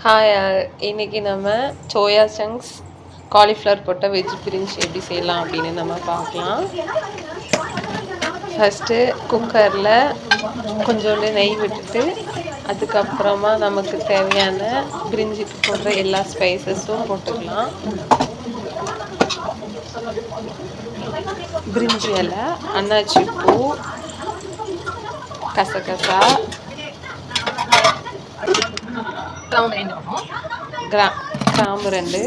Hi இன்னைக்கு நம்ம soya chunks cauliflower போட்ட வெஜ் பிரிஞ்சி எப்படி செய்யலாம் அப்படின்னு நம்ம பார்க்கலாம். ஃபஸ்ட்டு குக்கரில் கொஞ்சோண்டு நெய் விட்டுட்டு அதுக்கப்புறமா நமக்கு தேவையான பிரிஞ்சிக்கு போடுற எல்லா ஸ்பைசஸும் போட்டுக்கலாம். பிரிஞ்சி இலை, அன்னாச்சி பூ, கசகசா, கிராம்பு 2,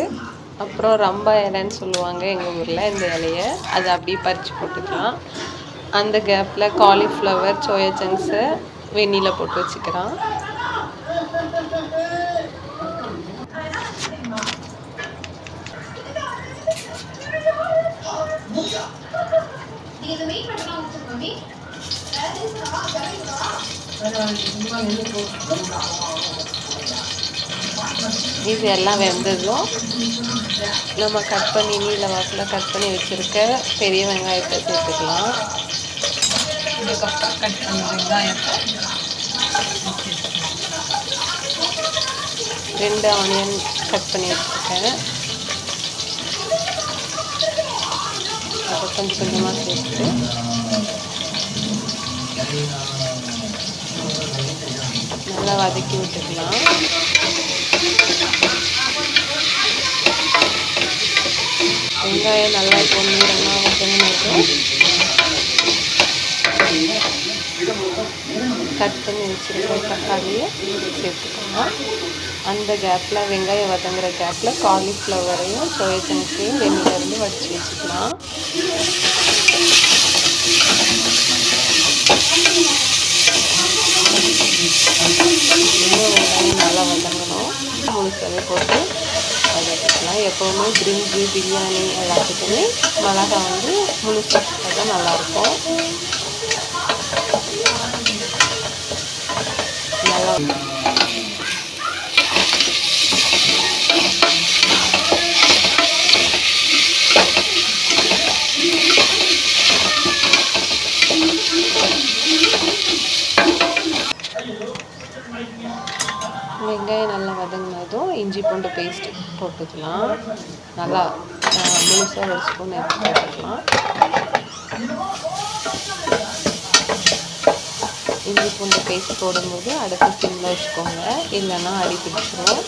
அப்புறம் ரம்பா இலைன்னு சொல்லுவாங்க எங்கள் ஊரில் இந்த இலையை. அதை அப்படியே பறித்து போட்டுக்கலாம். அந்த கேப்பில் காலிஃப்ளவர் சோயா சங்க்ஸை வெந்நியில் போட்டு வச்சுக்கிறான். இது எல்லாம் வெந்ததும் நம்ம கட் பண்ணி நீல வாக்கில் கட் பண்ணி வச்சுருக்க பெரிய வெங்காயத்தை சேர்த்துக்கலாம். கட் பண்ண வெங்காயத்தை 2 ஆனியன் கட் பண்ணி வச்சுருக்கேன். அதை கொஞ்சம் கொஞ்சமாக சேர்த்துட்டு நல்லா வதக்கி விட்டுக்கலாம். வெங்காயம் நல்லா பொன்னிறமாக வதங்கினது கட் பண்ணி வச்சுருக்க தக்காளியை சேர்த்துக்கலாம். அந்த கேப்பில் வெங்காயம் வதங்குற கேப்பில் காலிஃப்ளவரையும் சோயா சங்க்ஸையும் வெந்நிலேருந்து வடித்து வச்சுக்கலாம். இன்னும் வெங்காயம் நல்லா வதங்கணும். முழுசாவே போட்டு வதக்கிக்கலாம். எப்போவுமே பிரிஞ்சி பிரியாணி எல்லாத்துக்குமே மிளகா முழுசாக போட்டால் தான் நல்லாயிருக்கும். நல்லா வெங்காயம் நல்லா வதங்கினதும் இஞ்சி பூண்டு பேஸ்ட் போட்டுக்கலாம். நல்லா முழுசாக ஒரு ஸ்பூன் எடுத்து போட்டுக்கலாம். இஞ்சி பூண்டு பேஸ்ட் போடும்போது அடுத்து சிம்மில் வச்சுக்கோங்க, இல்லைன்னா அடி பிடிச்சிடும்.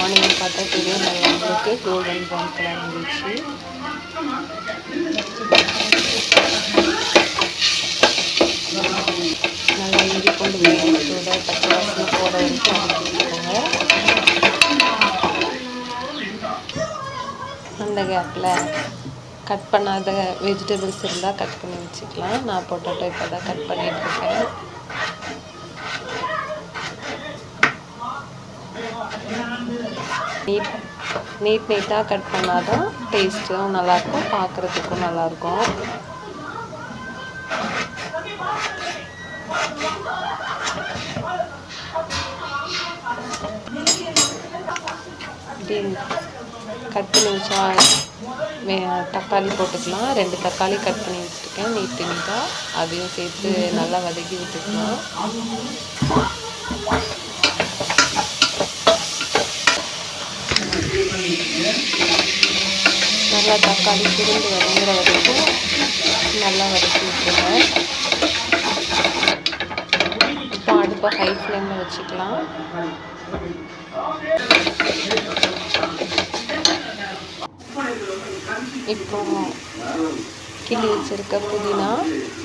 ஆனியன் பார்த்தா தெரியும் நல்லா உங்களுக்கு கோல்டன் ப்ரௌன் கலர் வந்துச்சு. நல்லா இஞ்சி பூண்டு பேஸ்ட்டோட பச்சை வாசனை போட வரைக்கும் அடிச்சு வச்சுக்கோங்க. அந்த கேப்பில் கட் பண்ணாத வெஜிடபிள்ஸ் இருந்தால் கட் பண்ணி வச்சுக்கலாம். நான் பொட்டேட்டோ இப்போ தான் கட் பண்ணிகிட்ருக்கேன். நீட்டாக கட் பண்ணால் தான் டேஸ்ட்டும் நல்லாயிருக்கும், பார்க்குறதுக்கும் நல்லாயிருக்கும். கட் பண்ணி வச்சா தக்காளி போட்டுக்கலாம். 2 தக்காளி கட் பண்ணி வச்சுருக்கேன் நீட்டாக. அதையும் சேர்த்து நல்லா வதக்கி விட்டுக்கலாம். நல்லா தக்காளி சுருண்டு வதங்குற வரைக்கும் நல்லா வதக்கி விட்டுருங்க. இப்போ அடுப்பை ஹை ஃப்ளேமில் வச்சுக்கலாம். இப்போ கிள்ளி வச்சுருக்க புதினா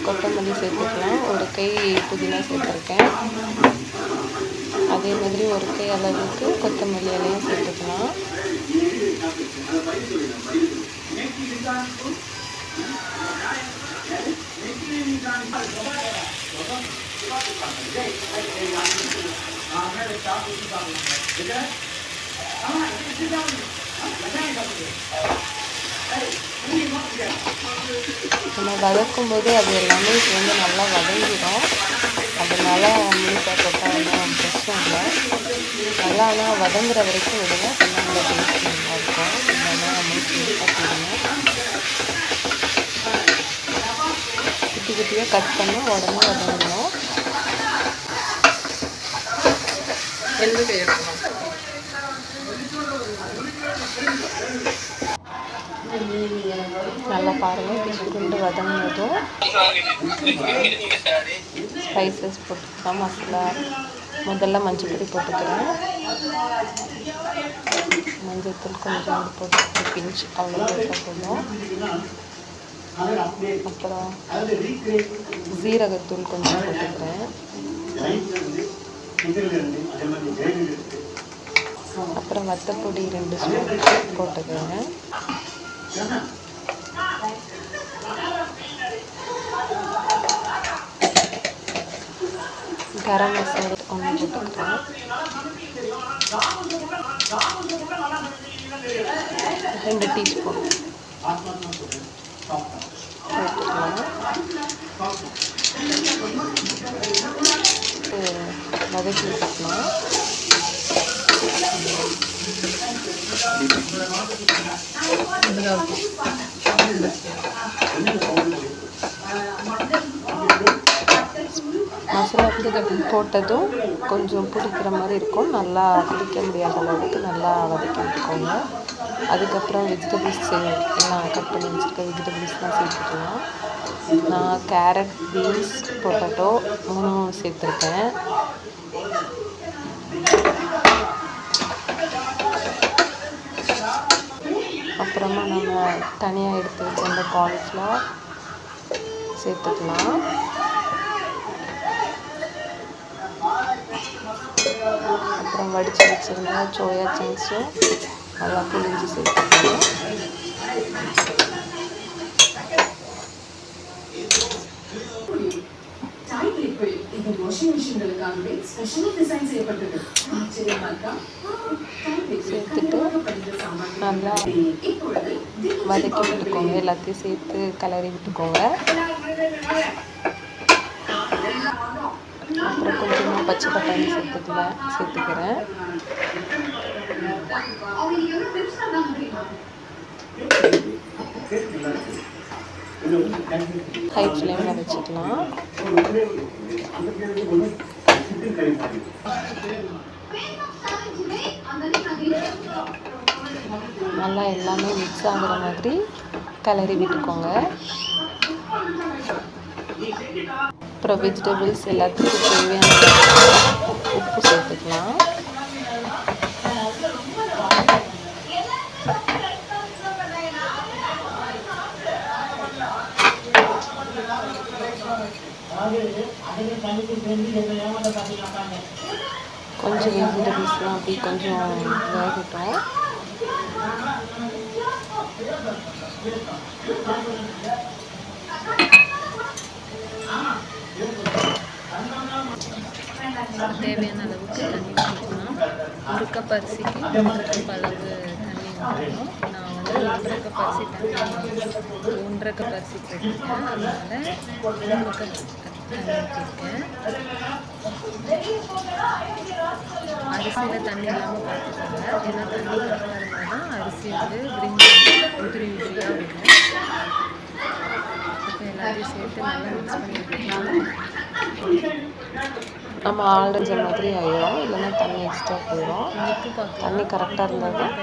கொத்தமல்லி சேர்த்துக்கலாம். 1 கை புதினா சேர்த்துருக்கேன். அதே மாதிரி 1 கை அளவுக்கு கொத்தமல்லி இலையும் சேர்த்துக்கலாம். நம்ம வதக்கும் போது அது எல்லாமே சேர்ந்து நல்லா வதங்கிடும். அதனால முழுசாக போட்டால் ஒன்றும் பிரச்சனை இல்லை. நல்லா ஆனால் வதங்குற வரைக்கும் விடுங்க. கொஞ்சம் நல்லா டேஸ்ட் நல்லாயிருக்கும். இல்லைன்னா முழுசாக போடுங்க. குட்டி குட்டியாக கட் பண்ணால் உடனே வதங்கணும். நல்லா பாருங்கள். இப்படி சுருண்டு வதங்கினதும் ஸ்பைசஸ் போட்டுக்கலாம். மசாலா முதல்ல மஞ்சள் பொடி போட்டுக்கிறேன். மஞ்சள் தூள் கொஞ்சம் போட்டு பிஞ்சு அவ்வளோ போட்டால் போதும். அப்புறம் ஜீரகத்தூள் கொஞ்சம் போட்டுக்கிறேன். அப்புறம் வத்தப்பொடி 2 ஸ்பூன் போட்டுக்கிறேன். கரம் மசாலா 1 போட்டுக்கிறேன். 2 டீஸ்பூன் போட்டுக்கலாம். வதக்கி விட்டுக்கலாம். மசாலா போட்டதும் கொஞ்சம் பிடிக்கிற மாதிரி இருக்கும். நல்லா பிடிக்க முடியாத அளவுக்கு நல்லா வதக்கி விட்டுக்கோங்க. அதுக்கப்புறம் வெஜிடபிள்ஸ் எல்லாம் கட் பண்ணி வச்சுருக்க வெஜிடபிள்ஸ்லாம் சேர்த்துக்கலாம். நான் கேரட், பீன்ஸ், பொட்டேட்டோ 3 சேர்த்துருக்கேன். அப்புறமா நம்ம தனியாக எடுத்து வச்சிருந்த கார்ன்ஃப்ளவர் சேர்த்துக்கலாம். அப்புறம் வடித்து வச்சுருந்த சோயா சங்க்ஸும் நல்லா புளிஞ்சு சேர்த்துக்கலாம். சேர்த்துட்டு நல்லா வதக்கி விட்டுக்கோங்க. எல்லாத்தையும் சேர்த்து கிளறி விட்டுக்கோங்க. அப்புறம் கொஞ்சமாக பச்சை பட்டாணி சேர்த்துக்கிறேன். ஹை ஃப்ளேமில் வச்சுக்கலாம். நல்லா எல்லாமே மிக்ஸ் ஆகிற மாதிரி கிளறி விட்டுக்கோங்க. அப்புறம் வெஜிடபிள்ஸ் எல்லாத்துக்கும் தேவையான உப்பு சேர்த்துக்கலாம். கொஞ்சம் வெஜிடபிள்ஸ்லாம் அப்படி கொஞ்சம் வேகட்டும். தேவையான அளவுக்கு தண்ணி ஊற்றிக்கலாம். 1 கப் அரிசிக்கு 1 கப் அளவு தண்ணி ஊற்றணும். நான் வந்து 1.5 கப் அரிசி தண்ணி 1.5 கப் அரிசி போட்டிருக்கேன். அதனால் 3 கப் தண்ணி ஊற்றிருக்கேன். அரிசியில் தண்ணி இல்லாமல் பார்த்துக்கோங்க. ஏன்னா தண்ணி கரெக்டாக இருந்தால் தான் அரிசி வந்து உதிரி உதிரியாக விடும். இப்போ எல்லாத்தையும் சேர்த்து நல்லா மிக்ஸ் பண்ணி விட்டுக்கலாம். நம்ம ஆல்ரெடி மாதிரி ஆயிடும். இல்லைன்னா தண்ணி எக்ஸ்ட்ரா போயிடும். தண்ணி கரெக்டாக இருந்தால் தான்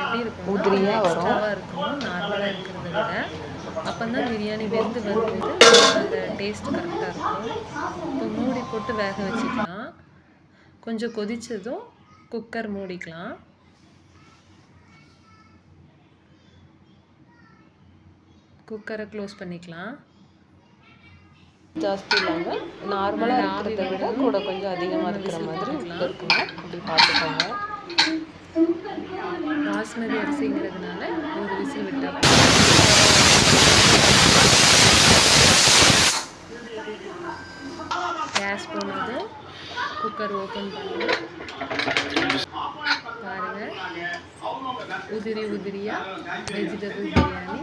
உதிரியாக வரும். இருக்கணும் நார்மலாக இருக்கிறத விட. அப்போ தான் பிரியாணி வெந்து வரும்போது அந்த டேஸ்ட் கரெக்டாக இருக்கும். இப்போ மூடி போட்டு வேக வச்சுக்கலாம். கொஞ்சம் கொதித்ததும் குக்கர் மூடிக்கலாம். குக்கரை க்ளோஸ் பண்ணிக்கலாம். ஜாஸ்தி இல்லாமல் நார்மலாக இருக்கிறத விட கூட கொஞ்சம் அதிகமாக இருக்கிற மாதிரி இருக்கணும். அப்படி பார்த்துக்கோங்க. பாஸ்மதி அரிசிங்கிறதுனால 1 விசில் விட்டால் கேஸ் போனதும் குக்கர் ஓப்பன் பண்ணி பாருங்கள். உதிரி உதிரியாக வெஜிடபிள் பிரியாணி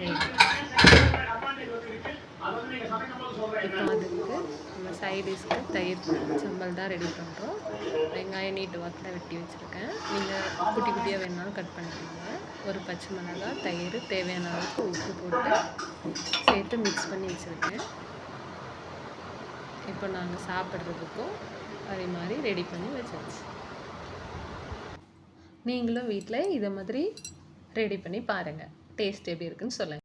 ரெடி. இப்போ அதுக்கு நம்ம சைடிஷ்க்கு தயிர் சம்பல் தான் ரெடி பண்ணுறோம். வெங்காயம் நீட்டு வாக்கில் வெட்டி வச்சுருக்கேன். நீங்கள் குட்டி குட்டியாக வேணாலும் கட் பண்ணிக்கோங்க. 1 பச்சை மிளகாய், தயிர், தேவையான அளவுக்கு உப்பு போட்டு சேர்த்து மிக்ஸ் பண்ணி வச்சுருக்கேன். இப்போ நாங்கள் சாப்பிட்றதுக்கும் அதே மாதிரி ரெடி பண்ணி வச்சாச்சு. நீங்களும் வீட்டில் இதை மாதிரி ரெடி பண்ணி பாருங்கள். டேஸ்ட் எப்படி இருக்குன்னு சொல்லுங்கள்.